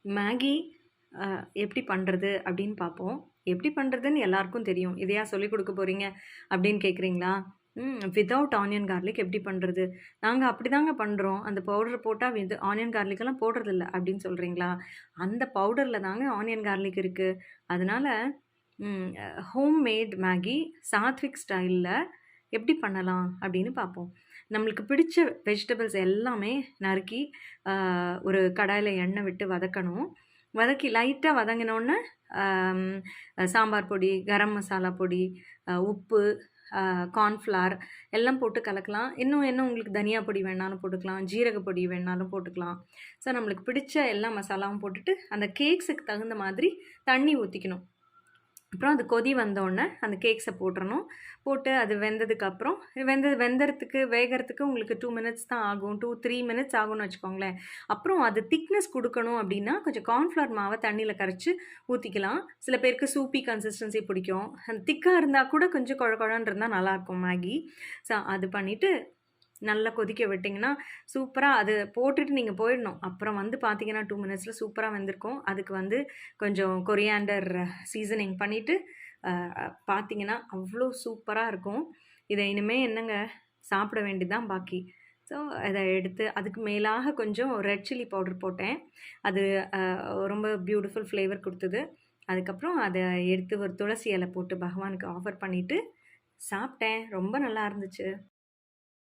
Maggi எப்படி பண்ணுறது அப்படின்னு பார்ப்போம். எப்படி பண்ணுறதுன்னு எல்லாருக்கும் தெரியும். இதையா சொல்லிக் கொடுக்க போறீங்க அப்படின்னு கேட்குறீங்களா? வித்தவுட் ஆனியன் கார்லிக் எப்படி பண்ணுறது? நாங்க அப்படிதாங்க பண்றோம். அந்த பவுடர் போட்டா ஆனியன் கார்லிக்கெல்லாம் போடுறதில்ல அப்படின்னு சொல்றீங்களா? அந்த பவுடர்ல தாங்க ஆனியன் கார்லிக் இருக்கு. அதனால ஹோம் மேட் மேகி சாத்விக் ஸ்டைல்ல எப்படி பண்ணலாம் அப்படின்னு பார்ப்போம். நம்மளுக்கு பிடிச்ச வெஜிடபிள்ஸ் எல்லாமே நறுக்கி ஒரு கடாயில எண்ணெய் விட்டு வதக்கணும். வதக்கி லைட்டா வதங்கினோனே, அம் சாம்பார் பொடி, கரம் மசாலா பொடி, உப்பு, கார்ன்ஃப்ளவர் எல்லாம் போட்டு கலக்கலாம். இன்னும் என்ன உங்களுக்கு தனியா பொடி வேணாலும் போட்டுக்கலாம். ஜீரக பொடி வேணாலும் போட்டுக்கலாம். ஸோ நம்மளுக்கு பிடிச்ச எல்லா மசாலாவும் போட்டுட்டு, அந்த கேக்ஸுக்கு தகுந்த மாதிரி தண்ணி ஊத்திக்கணும். அப்புறம் அது கொதி வந்தோடனே அந்த கேக்ஸை போட்டுறணும். போட்டு அது வெந்ததுக்கப்புறம் வெந்தறதுக்கு வேகறதுக்கு உங்களுக்கு 2 மினிட்ஸ் தான் ஆகும். 2, 3 மினிட்ஸ் ஆகும்னு வச்சுக்கோங்களேன். அப்புறம் அது திக்னஸ் குடுக்கணும் அப்படின்னா, கொஞ்சம் கார்ன்ஃப்ளவர் மாவ தண்ணீல கரைச்சு ஊத்திக்கலாம். சில பேருக்கு சூப்பி கன்சிஸ்டன்சி பிடிக்கும். அந்த திக்கா இருந்தா கூட கொஞ்சம் கொழ கொழன்னு இருந்தா நல்லாயிருக்கும் மேகி. ஸோ அது பண்ணிட்டு நல்லா கொதிக்க விட்டிங்கன்னா, சூப்பரா அது போட்டுட்டு நீங்க போயிடணும். அப்புறம் வந்து பார்த்தீங்கன்னா, 2 மினிட்ஸ்ல சூப்பரா வெந்திருக்கும். அதுக்கு வந்து கொஞ்சம் கொரியாண்டர் சீசனிங் பண்ணிட்டு, அ பார்த்தீங்கன்னா, அவ்ளோ சூப்பரா இருக்கும். இத இனிமே என்னங்க சாப்பிட வேண்டியது தான் பாக்கி. ஸோ, அத எடுத்து அதுக்கு மேலாக கொஞ்சம் ரெட் சில்லி பவுடர் போட்டேன். அது அ ரொம்ப பியூட்டிஃபுல் ஃப்ளேவர் குடுத்தது. அதுக்கப்புறம் அத எடுத்து ஒரு துளசி இல போட்டு பகவானுக்கு ஆஃபர் பண்ணிட்டு சாப்பிட்டேன். ரொம்ப நல்லா இருந்துச்சு.